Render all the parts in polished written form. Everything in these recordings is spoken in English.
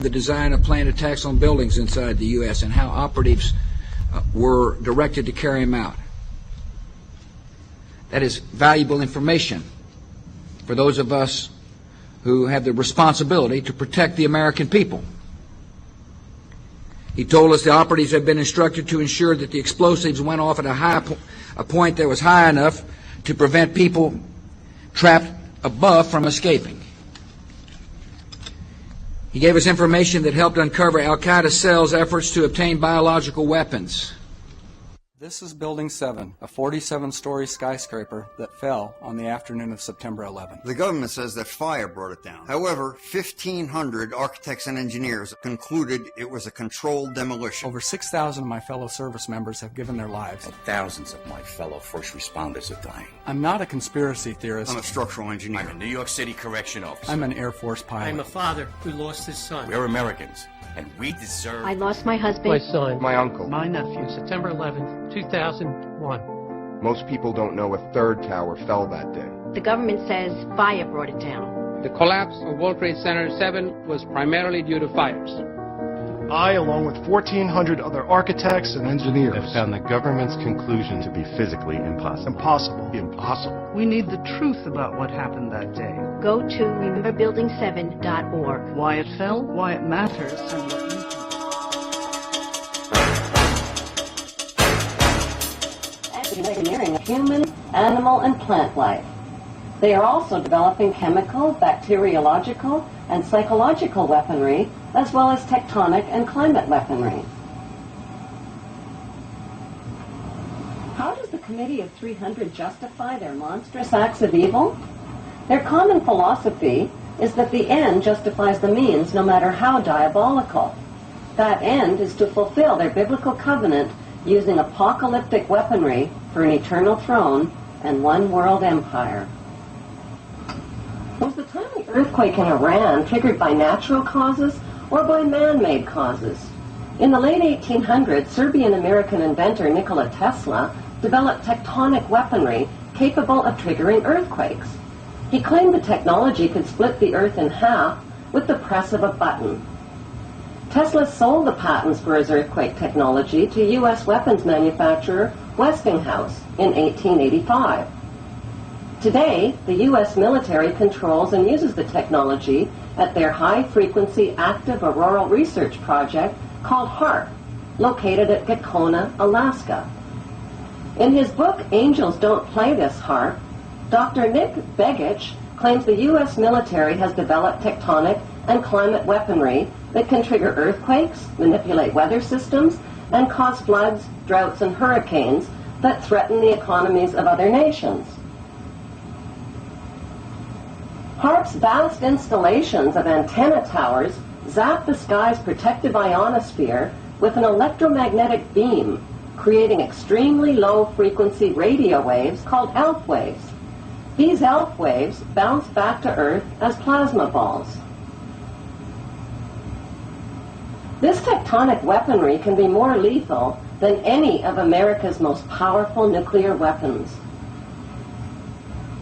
the design of planned attacks on buildings inside the U.S. and how operatives were directed to carry them out. That is valuable information for those of us who have the responsibility to protect the American people. He told us the operatives had been instructed to ensure that the explosives went off at a point that was high enough to prevent people trapped above from escaping. He gave us information that helped uncover Al-Qaeda cells' efforts to obtain biological weapons. This is Building 7, a 47-story skyscraper that fell on the afternoon of September 11th. The government says that fire brought it down. However, 1,500 architects and engineers concluded it was a controlled demolition. Over 6,000 of my fellow service members have given their lives. And thousands of my fellow first responders are dying. I'm not a conspiracy theorist. I'm a structural engineer. I'm a New York City correction officer. I'm an Air Force pilot. I'm a father who lost his son. We're Americans, and we deserve... I lost my husband. My son. My uncle. My nephew. September 11th, 2001. Most people don't know a third tower fell that day. The government says fire brought it down. The collapse of World Trade Center 7 was primarily due to fires. I, along with 1,400 other architects and engineers, have found the government's conclusion to be physically impossible. Impossible. We need the truth about what happened that day. Go to rememberbuilding7.org. Why it fell, why it matters, and what you can do. Engineering human, animal, and plant life. They are also developing chemical, bacteriological, and psychological weaponry, as well as tectonic and climate weaponry. How does the Committee of 300 justify their monstrous acts of evil? Their common philosophy is that the end justifies the means, no matter how diabolical. That end is to fulfill their biblical covenant using apocalyptic weaponry for an eternal throne and one world empire. Was the timely earthquake in Iran triggered by natural causes or by man-made causes? In the late 1800s, Serbian-American inventor Nikola Tesla developed tectonic weaponry capable of triggering earthquakes. He claimed the technology could split the earth in half with the press of a button. Tesla sold the patents for his earthquake technology to U.S. weapons manufacturer Westinghouse in 1885. Today, the U.S. military controls and uses the technology at their high-frequency active auroral research project called HAARP, located at Gacona, Alaska. In his book, Angels Don't Play This HAARP, Dr. Nick Begich claims the U.S. military has developed tectonic and climate weaponry that can trigger earthquakes, manipulate weather systems, and cause floods, droughts, and hurricanes that threaten the economies of other nations. HAARP's vast installations of antenna towers zap the sky's protective ionosphere with an electromagnetic beam, creating extremely low-frequency radio waves called ELF waves. These ELF waves bounce back to Earth as plasma balls. This tectonic weaponry can be more lethal than any of America's most powerful nuclear weapons.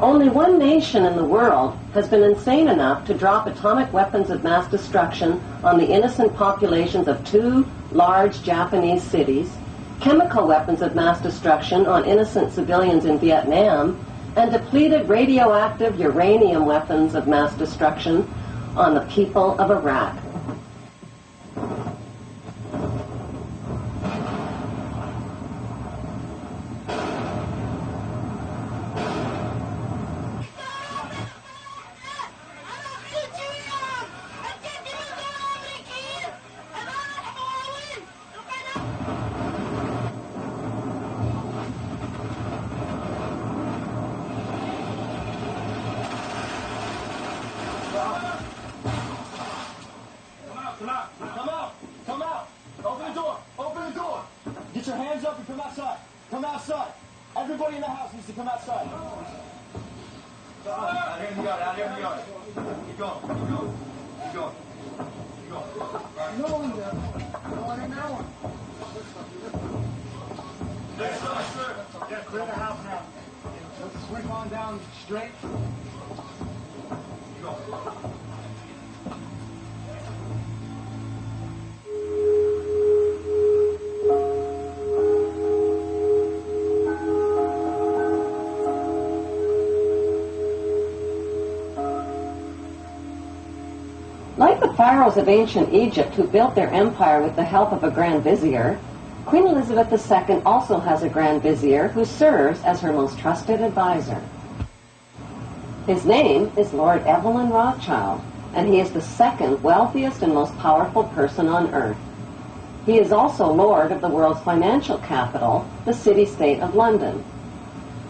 Only one nation in the world has been insane enough to drop atomic weapons of mass destruction on the innocent populations of 2 large Japanese cities, chemical weapons of mass destruction on innocent civilians in Vietnam, and depleted radioactive uranium weapons of mass destruction on the people of Iraq. Come out! Open the door! Get your hands up and come outside! Come outside! Everybody in the house needs to come outside! Out here in the yard! Keep going! No one there! No one in that one! Yeah, clear the house now. Let's swing on down straight. pharaohs of ancient Egypt who built their empire with the help of a grand vizier, Queen Elizabeth II also has a grand vizier who serves as her most trusted advisor. His name is Lord Evelyn Rothschild, and he is the second wealthiest and most powerful person on earth. He is also Lord of the world's financial capital, the city-state of London.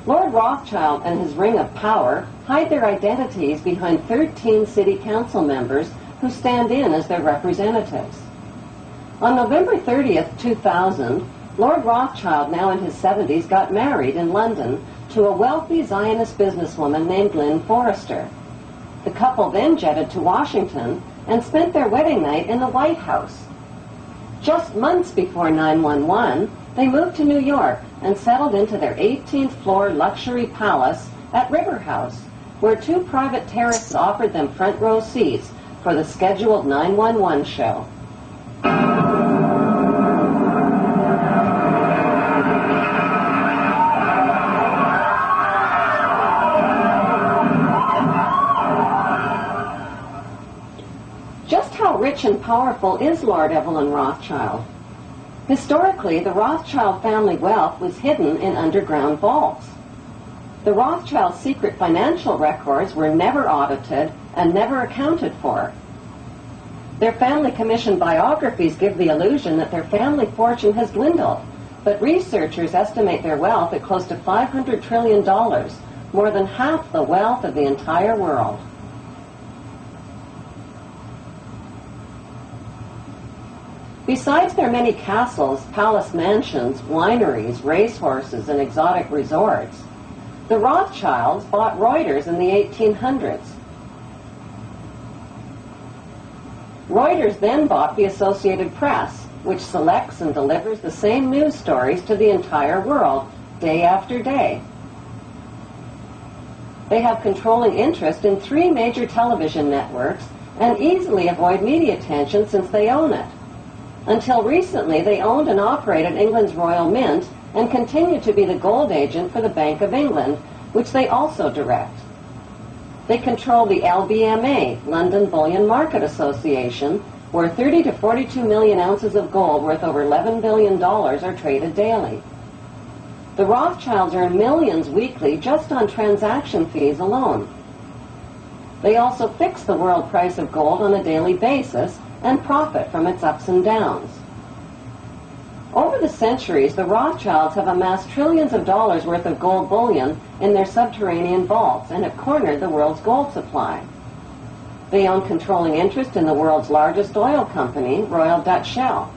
Lord Rothschild and his ring of power hide their identities behind 13 city council members who stand in as their representatives. On November 30th, 2000, Lord Rothschild, now in his 70s, got married in London to a wealthy Zionist businesswoman named Lynn Forrester. The couple then jetted to Washington and spent their wedding night in the White House. Just months before 9/11, they moved to New York and settled into their 18th floor luxury palace at River House, where two private terraces offered them front row seats for the scheduled 911 show. Just how rich and powerful is Lord Evelyn Rothschild? Historically, the Rothschild family wealth was hidden in underground vaults. The Rothschild secret financial records were never audited and never accounted for. Their family commissioned biographies give the illusion that their family fortune has dwindled, but researchers estimate their wealth at close to $500 trillion, more than half the wealth of the entire world. Besides their many castles, palace mansions, wineries, racehorses, and exotic resorts, the Rothschilds bought Reuters in the 1800s. Reuters then bought the Associated Press, which selects and delivers the same news stories to the entire world, day after day. They have controlling interest in 3 major television networks and easily avoid media attention since they own it. Until recently, they owned and operated England's Royal Mint and continue to be the gold agent for the Bank of England, which they also direct. They control the LBMA, London Bullion Market Association, where 30 to 42 million ounces of gold worth over $11 billion are traded daily. The Rothschilds earn millions weekly just on transaction fees alone. They also fix the world price of gold on a daily basis and profit from its ups and downs. Over the centuries, the Rothschilds have amassed trillions of dollars worth of gold bullion in their subterranean vaults and have cornered the world's gold supply. They own controlling interest in the world's largest oil company, Royal Dutch Shell.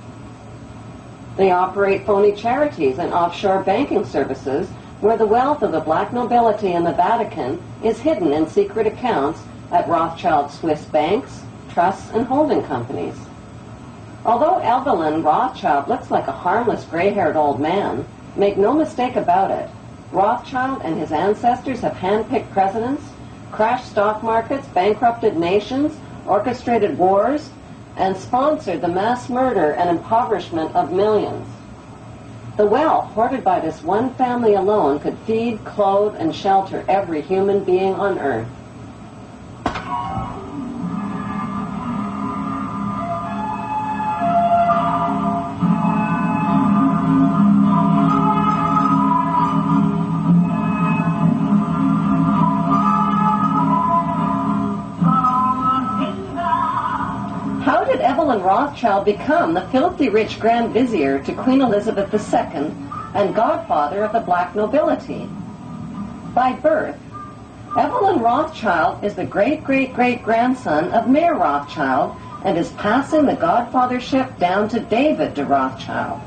They operate phony charities and offshore banking services where the wealth of the black nobility in the Vatican is hidden in secret accounts at Rothschild Swiss banks, trusts, and holding companies. Although Evelyn Rothschild looks like a harmless gray-haired old man, make no mistake about it, Rothschild and his ancestors have handpicked presidents, crashed stock markets, bankrupted nations, orchestrated wars, and sponsored the mass murder and impoverishment of millions. The wealth hoarded by this one family alone could feed, clothe, and shelter every human being on earth. Evelyn Rothschild become the filthy rich Grand Vizier to Queen Elizabeth II and godfather of the black nobility? By birth, Evelyn Rothschild is the great-great-great-grandson of Mayer Rothschild and is passing the godfathership down to David de Rothschild.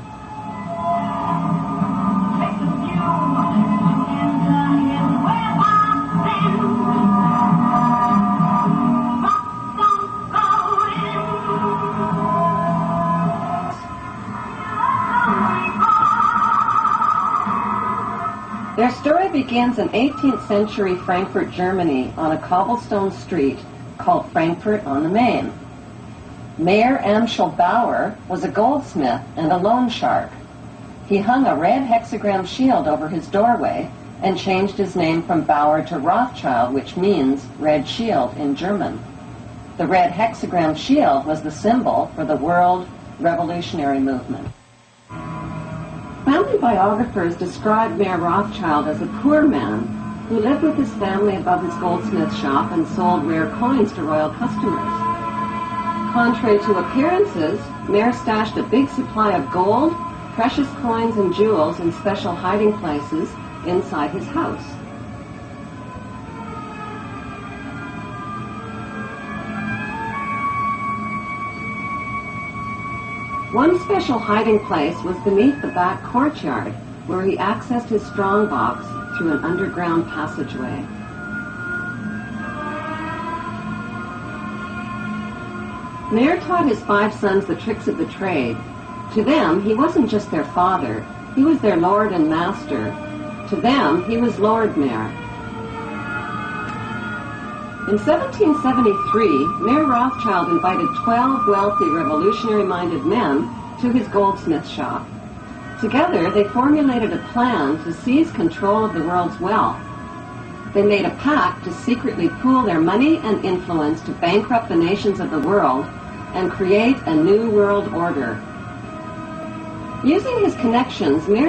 Their story begins in 18th century Frankfurt, Germany, on a cobblestone street called Frankfurt on the Main. Mayer Amschel Bauer was a goldsmith and a loan shark. He hung a red hexagram shield over his doorway and changed his name from Bauer to Rothschild, which means red shield in German. The red hexagram shield was the symbol for the world revolutionary movement. Family biographers described Mayor Rothschild as a poor man who lived with his family above his goldsmith shop and sold rare coins to royal customers. Contrary to appearances, Mayor stashed a big supply of gold, precious coins, and jewels in special hiding places inside his house. One special hiding place was beneath the back courtyard, where he accessed his strongbox through an underground passageway. Mayor taught his 5 sons the tricks of the trade. To them, he wasn't just their father, he was their lord and master. To them, he was Lord Mayor. In 1773, Mayor Rothschild invited 12 wealthy, revolutionary-minded men to his goldsmith shop. Together, they formulated a plan to seize control of the world's wealth. They made a pact to secretly pool their money and influence to bankrupt the nations of the world and create a new world order. Using his connections, Mayor